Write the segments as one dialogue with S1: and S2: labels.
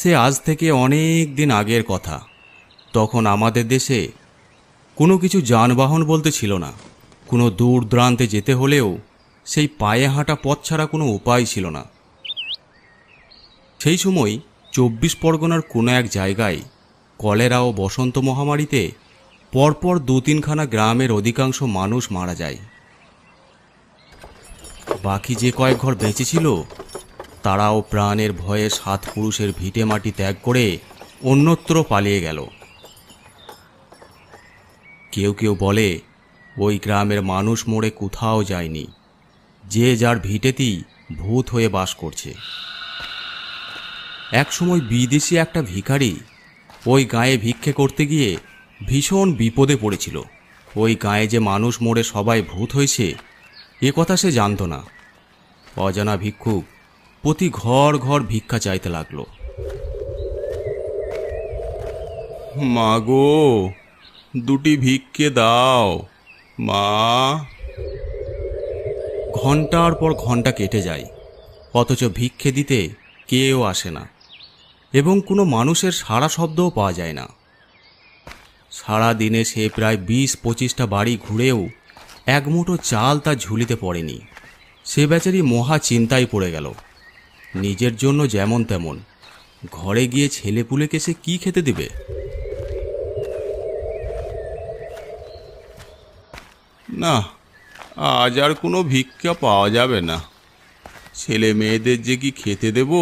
S1: সে আজ থেকে অনেক দিন আগের কথা। তখন আমাদের দেশে কোনো কিছু যানবাহন বলতে ছিল না। কোনো দূর দূরান্তে যেতে হলেও সেই পায়ে হাঁটা পথ ছাড়া কোনো উপায় ছিল না। সেই সময় 24 পরগনার কোনো এক জায়গায় কলেরা ও বসন্ত মহামারীতে পরপর 2-3খানা গ্রামের অধিকাংশ মানুষ মারা যায়। বাকি যে কয়েক ঘর বেঁচে ছিল তারাও প্রাণের ভয়ে 7 পুরুষের ভিটে মাটি ত্যাগ করে অন্যত্র পালিয়ে গেল। কেউ কেউ বলে ওই গ্রামের মানুষ মরে কোথাও যায়নি, যে যার ভিটেতেই ভূত হয়ে বাস করছে। একসময় বিদেশি একটা ভিখারি ওই গায়ে ভিক্ষে করতে গিয়ে ভীষণ বিপদে পড়েছিল। ওই গায়ে যে মানুষ মরে সবাই ভূত হয়েছে এ কথা সে জানত না। অজানা ভিক্ষুক প্রতি ঘর ঘর ভিক্ষা চাইতে লাগলো। মাগো, দুটি ভিক্ষে দাও মা। ঘন্টার পর ঘন্টা কেটে যায়, অথচ ভিক্ষে দিতে কেউ আসে না এবং কোনো মানুষের সাড়া শব্দও পাওয়া যায় না। সারা দিনে সে প্রায় 20-25টা বাড়ি ঘুরেও এক মুঠো চাল তার ঝুলিতে পড়েনি। সে বেচারি মহা চিন্তায় পড়ে গেল। নিজের জন্য যেমন তেমন, ঘরে গিয়ে ছেলেপুলেকে সে কি খেতে দেবে? না, আজ আর কোনো ভিক্ষা পাওয়া যাবে না। ছেলে মেয়েদের যে কি খেতে দেব?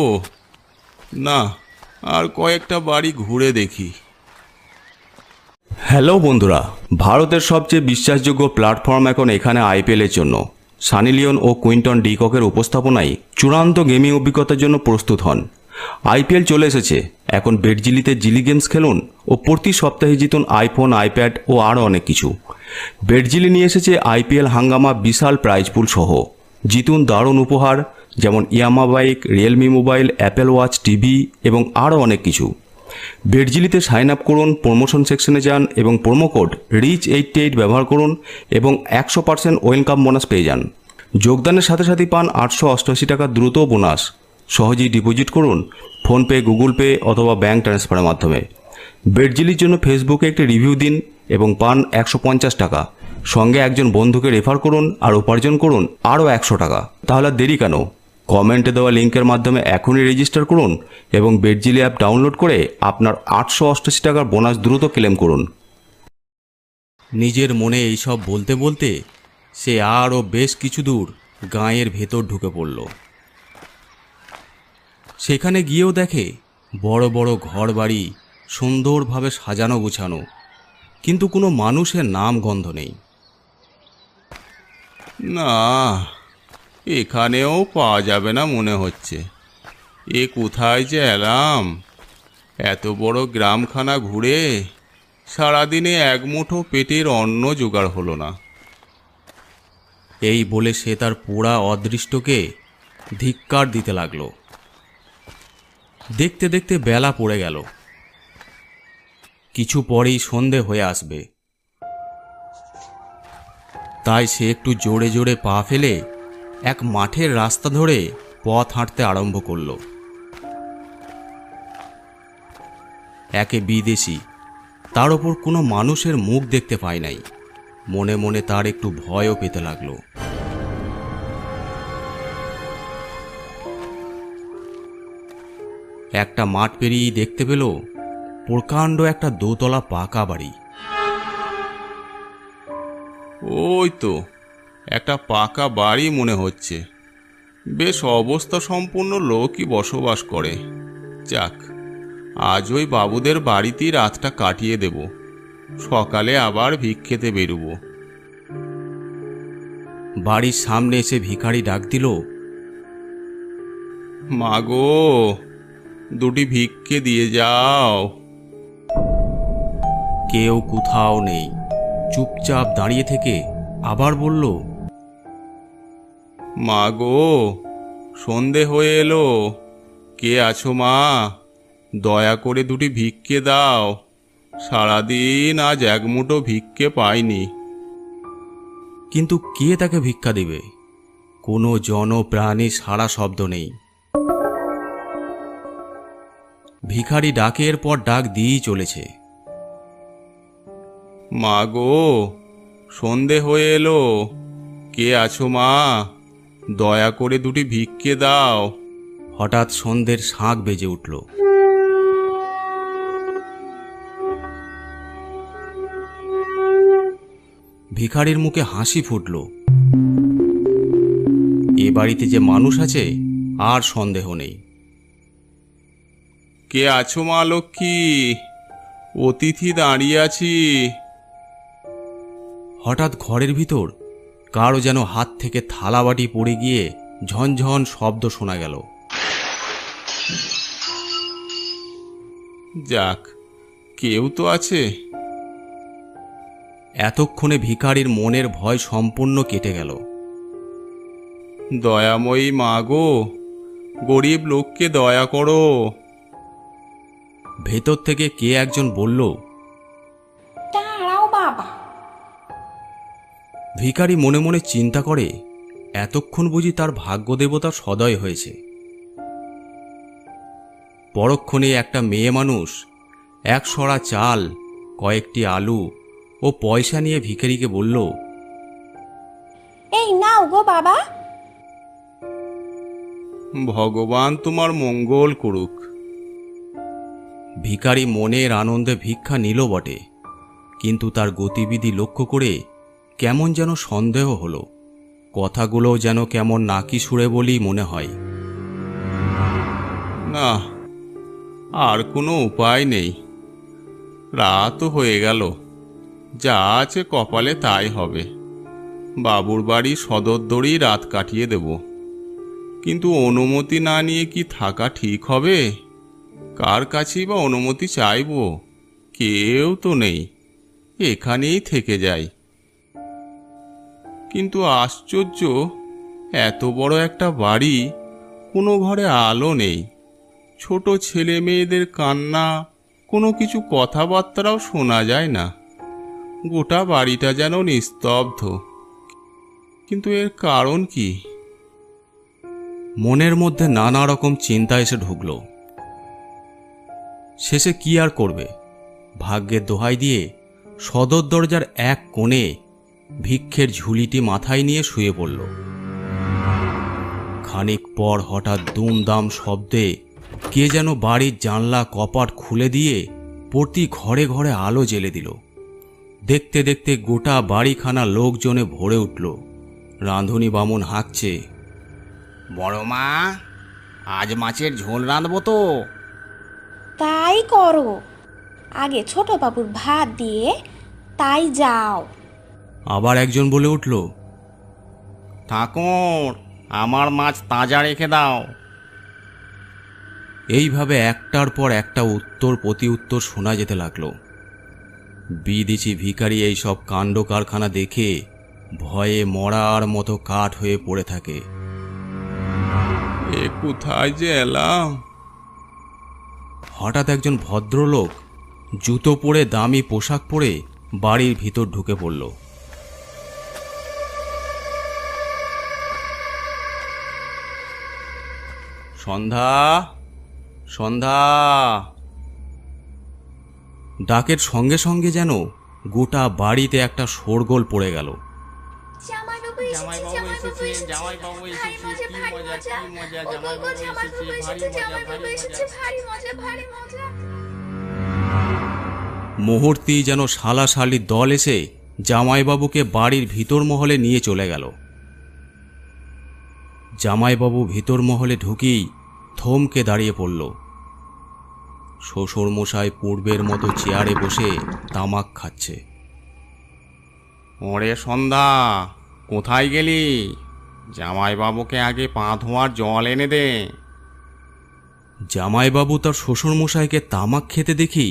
S1: না, আর কয়েকটা বাড়ি ঘুরে দেখি। হ্যালো বন্ধুরা, ভারতের সবচেয়ে বিশ্বাসযোগ্য প্ল্যাটফর্ম এখন এখানে আইপিএলের জন্য। সানি লিওন ও কুইন্টন ডি ককের উপস্থাপনায় চূড়ান্ত গেমিং অভিজ্ঞতার জন্য প্রস্তুত হন। আইপিএল চলে এসেছে, এখন বেটজিলিতে জিলি গেমস খেলুন ও প্রতি সপ্তাহে জিতুন আইফোন, আইপ্যাড ও আরও অনেক কিছু। বেটজিলি নিয়ে এসেছে আইপিএল হাঙ্গামা বিশাল প্রাইজ পুল সহ। জিতুন দারুণ উপহার যেমন Yamaha bike, Realme mobile, Apple watch, TV এবং আরও অনেক কিছু। বেটজিলিতে সাইন আপ করুন, প্রমোশন সেকশনে যান এবং প্রোমো কোড RICH88 ব্যবহার করুন এবং 100% ওয়েলকাম বোনাস পেয়ে যান। যোগদানের সাথে সাথে পান 888 টাকা দ্রুত বোনাস। সহজেই ডিপোজিট করুন ফোনপে, গুগল পে অথবা ব্যাঙ্ক ট্রান্সফারের মাধ্যমে। বেটজিলির জন্য ফেসবুকে একটি রিভিউ দিন এবং পান 150 টাকা। সঙ্গে একজন বন্ধুকে রেফার করুন আর উপার্জন করুন আরও 100 টাকা। তাহলে দেরি কেন? কমেন্টে দেওয়া লিঙ্কের মাধ্যমে এখনই রেজিস্টার করুন এবং বেটজিলি অ্যাপ ডাউনলোড করে আপনার 888 টাকার বোনাস দ্রুত ক্লেম করুন। নিজের মনে এইসব বলতে বলতে সে আরও বেশ কিছু দূর গাঁয়ের ভেতর ঢুকে পড়ল। সেখানে গিয়েও দেখে বড় বড় ঘর বাড়ি সুন্দরভাবে সাজানো গুছানো, কিন্তু কোনো মানুষের নাম গন্ধ নেই। না, এখানেও পাওয়া যাবে না মনে হচ্ছে। এ কোথায় যে এলাম? এত বড় গ্রামখানা ঘুরে সারাদিনে এক মুঠো পেটের অন্ন জোগাড় হলো না। এই বলে সে তার পোড়া অদৃষ্টকে ধিক্কার দিতে লাগলো। দেখতে দেখতে বেলা পড়ে গেল। কিছু পরেই সন্ধে হয়ে আসবে। তাই সে একটু জোরে জোরে পা ফেলে এক মাঠের রাস্তা ধরে পথ হাঁটতে আরম্ভ করল। একে বিদেশি, তার ওপর কোনো মানুষের মুখ দেখতে পায় নাই। মনে মনে তার একটু ভয়ও পেতে লাগলো। একটা মাঠ পেরিয়েই দেখতে পেল প্রকাণ্ড একটা দোতলা পাকা বাড়ি। ওই তো একটা পাকা বাড়ি মনে হচ্ছে। বেশ অবস্থা সম্পন্ন লোকই বসবাস করে। যাক, আজ ওই বাবুদের বাড়িতেই রাতটা কাটিয়ে দেব। সকালে আবার ভিক্ষেতে বেরোব। বাড়ির সামনে এসে ভিখারি ডাক দিল, মাগো, দুটি ভিক্ষে দিয়ে যাও। কেউ কোথাও নেই। চুপচাপ দাঁড়িয়ে থেকে আবার বলল, মাগো, সন্ধে হয়ে এলো। কে আছো মা? দয়া করে দুটি ভিক্ষে দাও। সারাদিন আজ এক মুঠো ভিক্ষে পাইনি। কিন্তু কে তাকে ভিক্ষা দেবে? কোনো জনপ্রাণী সারা শব্দ নেই। ভিখারি ডাকের পর ডাক দিয়েই চলেছে। মা গো, সন্ধে হয়ে এলো, কে আছো মা? দয়া করে দুটি ভিক্ষে দাও। হঠাৎ সন্ধ্যের শাঁখ বেজে উঠল। ভিখারির মুখে হাসি ফুটল। এ বাড়িতে যে মানুষ আছে আর সন্দেহ নেই। কে আছো মা লক্ষ্মী? অতিথি দাঁড়িয়ে আছি। হঠাৎ ঘরের ভিতর কারো যেন হাত থেকে থালাবাটি পড়ে গিয়ে ঝনঝন শব্দ শোনা গেল। যাক, কেউ তো আছে। এতক্ষণে ভিখারির মনের ভয় সম্পূর্ণ কেটে গেল। দয়াময়ী মা গো, গরিব লোককে দয়া করো। ভেতর থেকে কে একজন বলল,
S2: দাঁড়াও বাবা।
S1: ভিখারি মনে মনে চিন্তা করে, এতক্ষণ বুঝি তার ভাগ্যদেবতা সদয় হয়েছে। পরক্ষণে একটা মেয়ে মানুষ এক সরা চাল, কয়েকটি আলু ও পয়সা নিয়ে ভিখারিকে বলল,
S2: এই নাও গো বাবা।
S1: ভগবান তোমার মঙ্গল করুক। ভিখারি মনের আনন্দে ভিক্ষা নিল বটে, কিন্তু তার গতিবিধি লক্ষ্য করে কেমন যেন সন্দেহ হলো। কথাগুলো যেন কেমন নাকি সুরে বলি মনে হয়। না, আর কোনো উপায় নেই। রাতও হয়ে গেল, যা আছে কপালে তাই হবে। বাবুর বাড়ি সদর রাত কাটিয়ে দেব, কিন্তু অনুমতি না নিয়ে কি থাকা ঠিক হবে? কার কাছেই বা অনুমতি চাইব? কেউ তো নেই, এখানেই থেকে যাই। কিন্তু আশ্চর্য, এত বড় একটা বাড়ি, কোনো ঘরে আলো নেই। ছোট ছেলে মেয়েদের কান্না, কোনো কিছু কথাবার্তাও শোনা যায় না। গোটা বাড়িটা যেন নিস্তব্ধ। কিন্তু এর কারণ কি? মনের মধ্যে নানা রকম চিন্তা এসে ঢুকল। শেষে কি আর করবে? ভাগ্যের দোহাই দিয়ে সদর দরজার এক কোণে ভিক্ষের ঝুলিটি মাথায় নিয়ে শুয়ে পড়ল। খানিক পর হঠাৎ দুমদাম শব্দে কে যেন বাড়ির জানলা কপাট খুলে দিয়ে প্রতি ঘরে ঘরে আলো জ্বেলে দিল। দেখতে দেখতে গোটা বাড়িখানা লোকজনে ভরে উঠল। রাঁধুনি বামুন হাঁকছে,
S3: বড় মা, আজ মাছের ঝোল রাঁধবো তো।
S2: তাই করো, আগে ছোট বাবুর ভাত দিয়ে তাই যাও।
S1: আবার একজন বলে উঠল,
S3: ঠাকুর, আমার মাছ তাজা রেখে দাও।
S1: এইভাবে একটার পর একটা উত্তর প্রতি উত্তর শোনা যেতে লাগলো। বিদেশি ভিখারি এই সব কাণ্ড কারখানা দেখে ভয়ে মরার মতো কাঠ হয়ে পড়ে থাকে। এ কোথায় যে এলাম? হঠাৎ একজন ভদ্রলোক জুতো পরে দামি পোশাক পরে বাড়ির ভিতর ঢুকে পড়ল। সন্ধ্যা, সন্ধ্যা! ডাকের সঙ্গে সঙ্গে যেন গোটা বাড়িতে একটা শোরগোল পড়ে গেল।
S2: জামাইবাবু এসেছে, জামাইবাবু এসেছে, ভারী মজা, ভারী মজা। ওগো গো, জামাইবাবু এসেছে, জামাইবাবু এসেছে, ভারী মজা, ভারী মজা।
S1: মুহূর্তেই যেন শালাশালির দল এসে জামাইবাবুকে বাড়ির ভিতর মহলে নিয়ে চলে গেল। জামাইবাবু ভিতর মহলে ঢুকেই থমকে দাঁড়িয়ে পড়ল। শ্বশুর মশাই পূর্বের মতো চেয়ারে বসে তামাক খাচ্ছে।
S3: ওরে সন্ধ্যা, কোথায় গেলি? জামাইবাবুকে আগে পা ধোয়ার জল এনে দে।
S1: জামাইবাবু তার শ্বশুর মশাইকে তামাক খেতে দেখি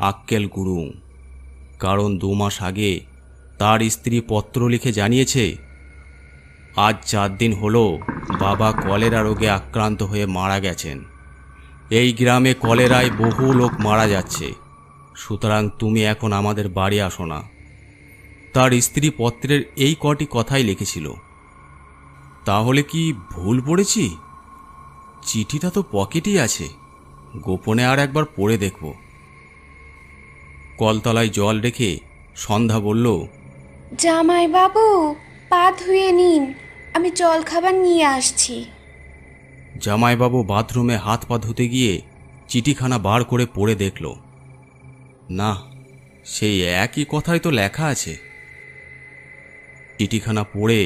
S1: আক্কেল গুরুং। কারণ 2 মাস আগে তার স্ত্রী পত্র লিখে জানিয়েছে, আজ 4 দিন হলো বাবা কলেরা রোগে আক্রান্ত হয়ে মারা গেছেন। এই গ্রামে কলেরায় বহু লোক মারা যাচ্ছে, সুতরাং তুমি এখন আমাদের বাড়ি আসো না। তার স্ত্রী পত্রের এই কটি কথাই লিখেছিল। তাহলে কি ভুল পড়েছি? চিঠিটা তো পকেটেই আছে, গোপনে আর একবার পড়ে দেখব। কলতলায় জল রেখে সন্ধ্যা বলল,
S2: জামাই বাবু, পা ধুয়ে নিন, আমি জল খাবার নিয়ে আসছি।
S1: জামাইবাবু বাথরুমে হাত পা ধুতে গিয়ে চিঠিখানা বার করে পড়ে দেখল, না, সেই একই কথাই তো লেখা আছে। চিঠিখানা পড়ে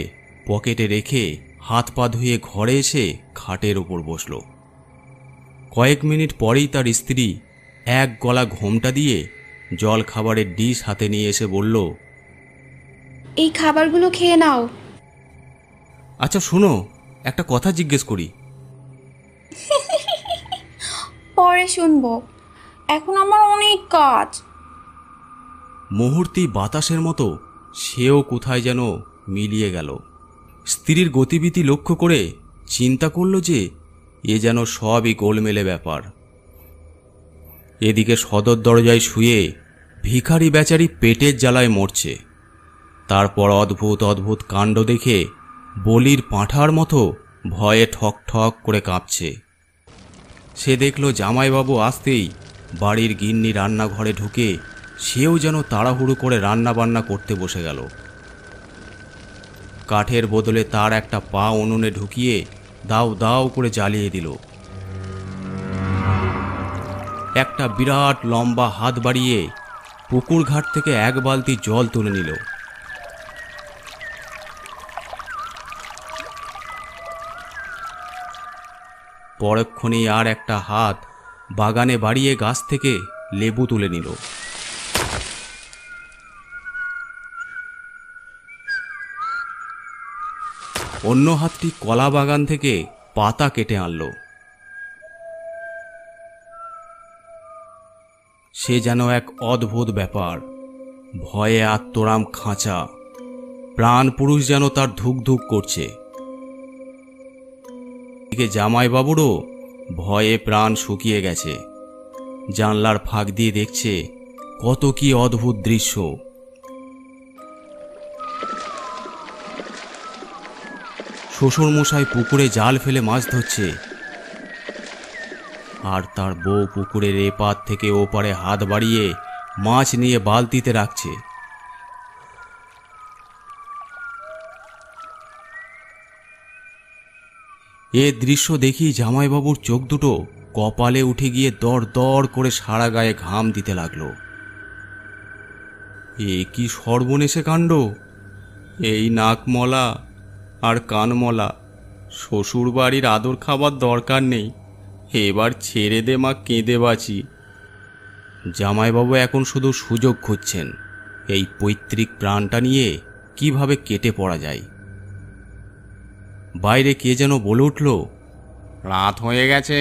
S1: পকেটে রেখে হাত পা ধুয়ে ঘরে এসে খাটের ওপর বসল। কয়েক মিনিট পরেই তার স্ত্রী এক গলা ঘোমটা দিয়ে জল খাবারের ডিশ হাতে নিয়ে এসে বলল,
S2: এই খাবারগুলো খেয়ে নাও।
S1: আচ্ছা শোনো, একটা কথা জিজ্ঞেস করি।
S2: পরে শুনবো, এখন আমার অনেক কাজ।
S1: মুহূর্তেই বাতাসের মতো সেও কোথায় যেন মিলিয়ে গেল। স্ত্রীর গতিবিধি লক্ষ্য করে চিন্তা করল যে এ যেন সবই গোলমেলে ব্যাপার। এদিকে সদর দরজায় শুয়ে ভিখারি বেচারি পেটের জ্বালায় মরছে। তারপর অদ্ভুত অদ্ভুত কাণ্ড দেখে বলির পাঁঠার মতো ভয়ে ঠক ঠক করে কাঁপছে। সে দেখল জামাইবাবু আসতেই বাড়ির গিন্নি রান্নাঘরে ঢুকে সেও যেন তাড়াহুড়ো করে রান্না বান্না করতে বসে গেল। কাঠের বদলে তার একটা পা উনুনে ঢুকিয়ে দাউ দাউ করে জ্বালিয়ে দিল। একটা বিরাট লম্বা হাত বাড়িয়ে পুকুর ঘাট থেকে এক বালতি জল তুলে নিল। পরক্ষণেই আর একটা হাত বাগানে বাড়িয়ে গাছ থেকে লেবু তুলে নিল। অন্য হাতটি কলা বাগান থেকে পাতা কেটে আনল। সে যেন এক অদ্ভুত ব্যাপার, ভয়ে আত্মরাম খাঁচা, প্রাণ পুরুষ যেন তার ধুক ধুক করছে। এদিকে জামাইবাবুরও ভয়ে প্রাণ শুকিয়ে গেছে। জানলার ফাঁক দিয়ে দেখছে কত কি অদ্ভুত দৃশ্য। শ্বশুরমশাই পুকুরে জাল ফেলে মাছ ধরছে, আর তার বউ পুকুরের এপার থেকে ওপারে হাত বাড়িয়ে মাছ নিয়ে বালতিতে রাখছে। এ দৃশ্য দেখি জামাইবাবুর চোখ দুটো কপালে উঠে গিয়ে দর দর করে সারা গায়ে ঘাম দিতে লাগলো। এ কি সর্বনেশে কাণ্ড! এই নাকমলা আর কানমলা, শ্বশুর বাড়ির আদর খাবার দরকার নেই, এবার ছেড়ে দে মা, কেঁদে বাঁচি। জামাইবাবু এখন শুধু সুযোগ খুঁজছেন এই পৈতৃক প্রাণটা নিয়ে কিভাবে কেটে পড়া যায়। বাইরে কে যেন বলে উঠল,
S3: রাত হয়ে গেছে,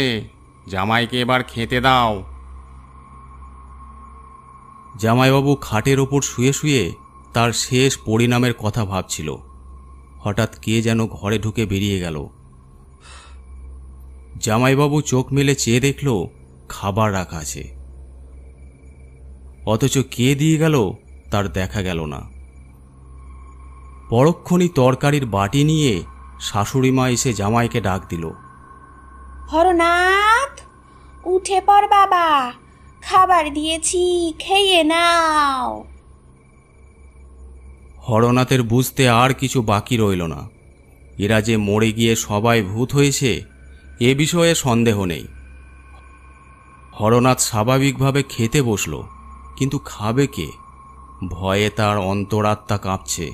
S3: জামাইকে এবার খেতে দাও।
S1: জামাইবাবু খাটের ওপর শুয়ে শুয়ে তার শেষ পরিণামের কথা ভাবছিল। হঠাৎ কে যেন ঘরে ঢুকে বেরিয়ে গেল। জামাইবাবু চোখ মেলে চেয়ে দেখল খাবার রাখা আছে, অথচ কে দিয়ে গেল তার দেখা গেল না। পরক্ষণই তরকারির বাটি নিয়ে শাশুড়িমা এসে জামাইকে ডাক দিল,
S2: হরনাথ, উঠে পড় বাবা, খাবার দিয়েছি, খেয়ে নাও।
S1: হরনাথের বুঝতে আর কিছু বাকি রইল না। এরা যে মরে গিয়ে সবাই ভূত হয়েছে এ বিষয়ে সন্দেহ নেই। হরনাথ স্বাভাবিকভাবে খেতে বসল, কিন্তু খাবে কে? ভয়ে তার অন্তরাত্মা কাঁপছে।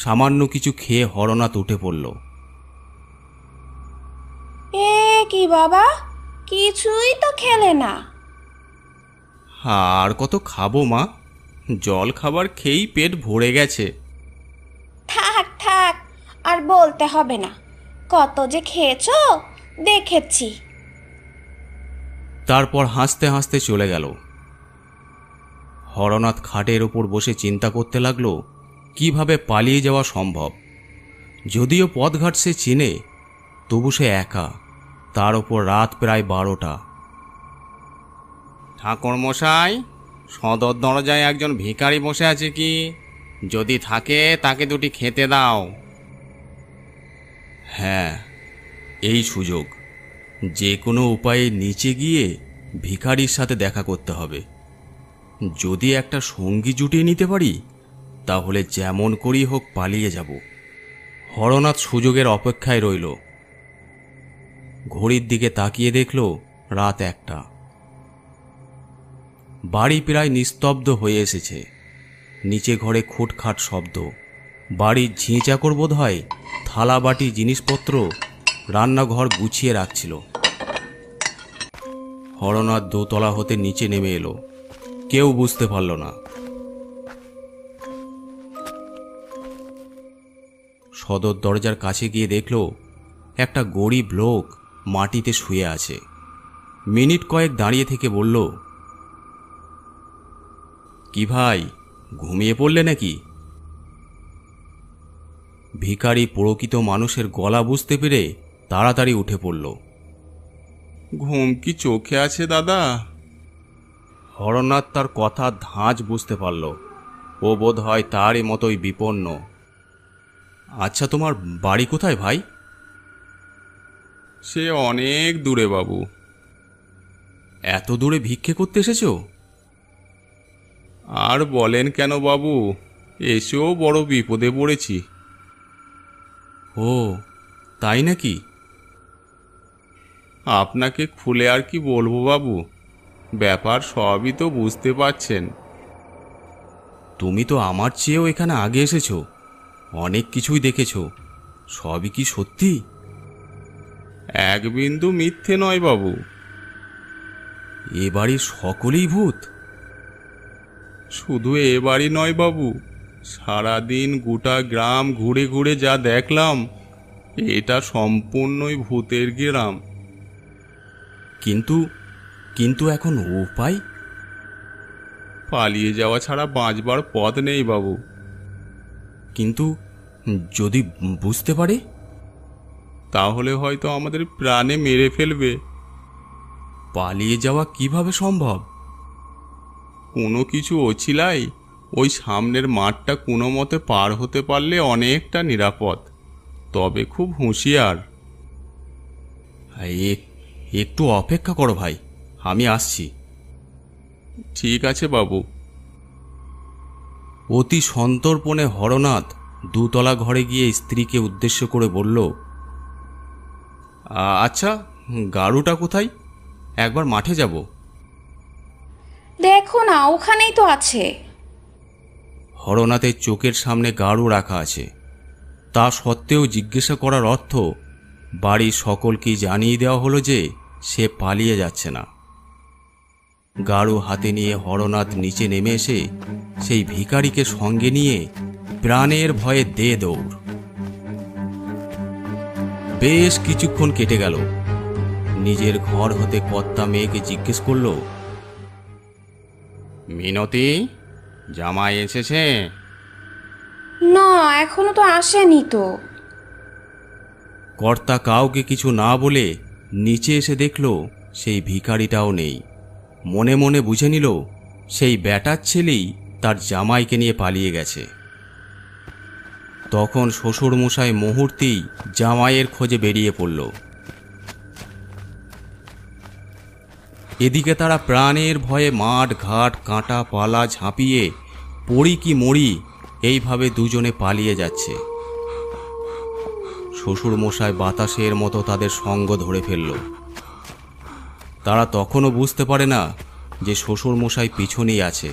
S1: সামান্য কিছু খেয়ে হরনাথ উঠে পড়ল।
S2: এ কি বাবা, কিছুই তো খেলে না।
S1: আর কত খাবো মা, জল খাবার খেয়েই পেট ভরে গেছে।
S2: থাক থাক, আর বলতে হবে না, কত যে খেয়েছো দেখেছি।
S1: তারপর হাসতে হাসতে চলে গেল। হরনাথ খাটের ওপর বসে চিন্তা করতে লাগলো কিভাবে পালিয়ে যাওয়া সম্ভব। যদিও পথঘাট সে চিনে, তবু সে একা, তার ওপর রাত প্রায় 12টা।
S3: ঠাকুরমশাই, সদর দরজায় একজন ভিখারি বসে আছে কি? যদি থাকে তাকে দুটি খেতে দাও।
S1: হ্যাঁ, এই সুযোগ। যে কোনো উপায়ে নিচে গিয়ে ভিখারির সাথে দেখা করতে হবে। যদি একটা সঙ্গী জুটিয়ে নিতে পারি তাহলে যেমন করেই হোক পালিয়ে যাব। হরনাথ সুযোগের অপেক্ষায় রইল। ঘড়ির দিকে তাকিয়ে দেখল রাত 1টা। বাড়ি প্রায় নিস্তব্ধ হয়ে এসেছে। নিচে ঘরে খুটখাট শব্দ। বাড়ির ঝিঁ চাকর বোধ হয় থালা বাটি জিনিসপত্র রান্নাঘর গুছিয়ে রাখছিল। হরনাথ দোতলা হতে নিচে নেমে এলো। কেউ বুঝতে পারল না। সদর দরজার কাছে গিয়ে দেখল একটা গরিব লোক মাটিতে শুয়ে আছে। মিনিট কয়েক দাঁড়িয়ে থেকে বলল, কি ভাই, ঘুমিয়ে পড়লে নাকি? ভিখারি প্রকৃত মানুষের গলা বুঝতে পেরে তাড়াতাড়ি উঠে পড়ল।
S3: ঘুম কি চোখে আছে দাদা?
S1: হরনাথ তার কথা ধাঁচ বুঝতে পারল। ও বোধ হয় তারই মতোই বিপন্ন। আচ্ছা, তোমার বাড়ি কোথায় ভাই?
S3: সে অনেক দূরে বাবু।
S1: এত দূরে ভিক্ষে করতে এসেছো?
S3: আর বলেন কেন বাবু, এসেও বড় বিপদে পড়েছি।
S1: ও, তাই নাকি?
S3: আপনাকে খুলে আর কি বলবো বাবু, ব্যাপার সবই তো বুঝতে পারছেন।
S1: তুমি তো আমার চেয়েও এখানে আগে এসেছো, অনেক কিছুই দেখেছো। সবই কি সত্যি?
S3: এক বিন্দু মিথ্যে নয় বাবু।
S1: এ বাড়ির সকলেই ভূত?
S3: শুধু এ বাড়ি নয় বাবু, সারাদিন গোটা গ্রাম ঘুরে ঘুরে যা দেখলাম, এটা সম্পূর্ণই ভূতের গ্রাম।
S1: কিন্তু কিন্তু এখন উপায়?
S3: পালিয়ে যাওয়া ছাড়া বাঁচবার পথ নেই বাবু।
S1: কিন্তু যদি বুঝতে পারে?
S3: তাহলে হয়তো আমাদের প্রাণে মেরে ফেলবে।
S1: পালিয়ে যাওয়া কিভাবে সম্ভব?
S3: কোনো কিছু অছিলাই ওই সামনের মাঠটা কোনো মতে পার হতে পারলে অনেকটা নিরাপদ, তবে খুব হুঁশিয়ার।
S1: একটু অপেক্ষা করো ভাই, আমি আসছি।
S3: ঠিক আছে বাবু।
S1: অতি সন্তর্পণে হরনাথ দুতলা ঘরে গিয়ে স্ত্রীকে উদ্দেশ্য করে বলল, আচ্ছা, গাড়ুটা কোথায়? একবার মাঠে যাব।
S2: দেখো না, ওখানেই তো আছে।
S1: হরনাথের চোখের সামনে গাড়ু রাখা আছে। তা সত্ত্বেও জিজ্ঞাসা করার অর্থ বাড়ির সকলকেই জানিয়ে দেওয়া হলো যে সে পালিয়ে যাচ্ছে না। গাড়ু হাতে নিয়ে হরনাথ নিচে নেমে এসে সেই ভিখারিকে সঙ্গে নিয়ে প্রাণের ভয়ে দে দৌড়। বেশ কিছুক্ষণ কেটে গেল। নিজের ঘর হতে কর্তা মেয়েকে জিজ্ঞেস করল,
S3: মিনতি, জামাই এসেছে?
S2: না, এখনো তো আসেনি তো।
S1: কর্তা কাউকে কিছু না বলে নিচে এসে দেখল সেই ভিখারিটাও নেই। মনে মনে বুঝে নিল সেই ব্যাটার ছেলেই তার জামাইকে নিয়ে পালিয়ে গেছে। তখন শ্বশুরমশাই মুহূর্তেই জামাইয়ের খোঁজে বেরিয়ে পড়ল। এদিকে তারা প্রাণের ভয়ে মাঠ ঘাট কাঁটা পালা ঝাঁপিয়ে পড়ি কি মরি এইভাবে দুজনে পালিয়ে যাচ্ছে। শ্বশুরমশাই বাতাসের মতো তাদের সঙ্গ ধরে ফেলল। তারা তখনও বুঝতে পারে না যে শ্বশুরমশাই পিছনেই আছে।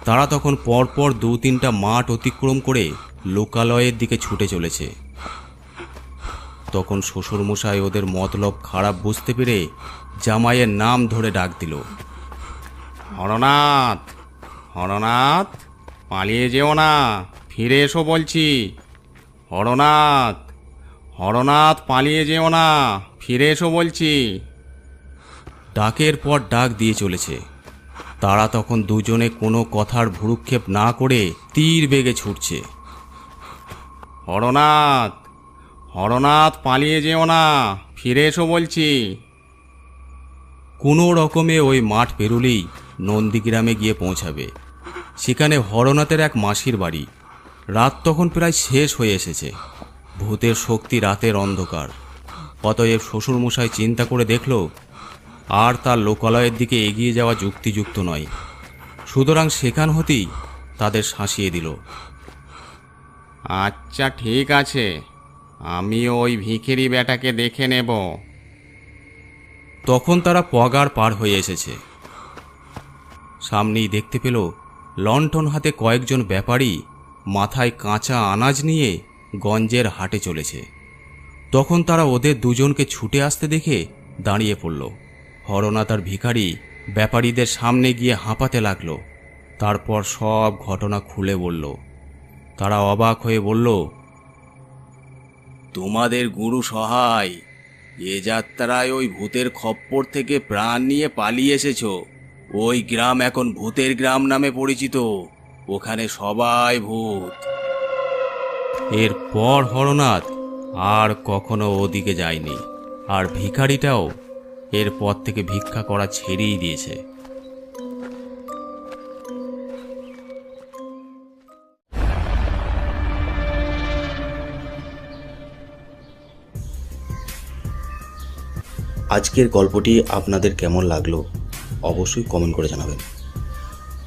S1: তারা তখন পরপর 2-3টা মাঠ অতিক্রম করে লোকালয়ের দিকে ছুটে চলেছে। তখন শ্বশুরমশাই ওদের মতলব খারাপ বুঝতে পেরে জামাইয়ের নাম ধরে ডাক দিল,
S3: হরনাথ, হরনাথ, পালিয়ে যেও না, ফিরে এসো বলছি। হরনাথ, হরনাথ, পালিয়ে যেও না, ফিরে এসো বলছি।
S1: ডাকের পর ডাক দিয়ে চলেছে। তারা তখন দুজনে কোনো কথার ভ্রুক্ষেপ না করে তীর বেগে ছুটছে।
S3: হরনাথ, হরনাথ, পালিয়ে যেও না, ফিরে এসো বলছি।
S1: কোনো রকমে ওই মাঠ পেরুলেই নন্দীগ্রামে গিয়ে পৌঁছাবে। সেখানে হরনাথের এক মাসির বাড়ি। রাত তখন প্রায় শেষ হয়ে এসেছে। ভূতের শক্তি রাতের অন্ধকার। অতএব শ্বশুরমশাই চিন্তা করে দেখল আর তার লোকালয়ের দিকে এগিয়ে যাওয়া যুক্তিযুক্ত নয়, সুতরাং সেখান হতেই তাদের শাসিয়ে দিল।
S3: আচ্ছা ঠিক আছে, আমিও ওই ভিখিরি বেটাকে দেখে নেব।
S1: তখন তারা পগার পার হয়ে এসেছে। সামনেই দেখতে পেল লণ্ঠন হাতে কয়েকজন ব্যাপারী মাথায় কাঁচা আনাজ নিয়ে গঞ্জের হাটে চলেছে। তখন তারা ওদের দুজনকে ছুটে আসতে দেখে দাঁড়িয়ে পড়ল। হরনাথ আর ভিখারি ব্যাপারীদের সামনে গিয়ে হাঁপাতে লাগলো। তারপর সব ঘটনা খুলে বলল। তারা অবাক হয়ে বলল, তোমাদের গুরু সহায়, এ যাত্রায় ওই ভূতের খপ্পর থেকে প্রাণ নিয়ে পালিয়ে এসেছো। ওই গ্রাম এখন ভূতের গ্রাম নামে পরিচিত, ওখানে সবাই ভূত। এরপর হরনাথ আর কখনো ওদিকে যায়নি, আর ভিখারিটাও এরপর থেকে ভিক্ষা করা ছেড়েই দিয়েছে।
S4: আজকের গল্পটি আপনাদের কেমন লাগলো অবশ্যই কমেন্ট করে জানাবেন।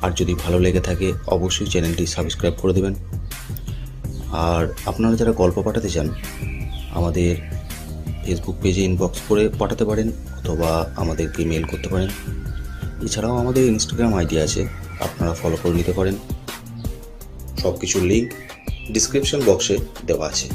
S4: আর যদি ভালো লেগে থাকে অবশ্যই চ্যানেলটি সাবস্ক্রাইব করে দেবেন। আর আপনারা যারা গল্প পাঠাতে চান আমাদের ফেসবুক পেজে ইনবক্স করে পাঠাতে পারেন, অথবা আমাদেরকে মেল করতে পারেন। এছাড়াও আমাদের ইনস্টাগ্রাম আইডি আছে, আপনারা ফলো করে নিতে পারেন। সব কিছুর লিঙ্ক ডিসক্রিপশন বক্সে দেওয়া আছে।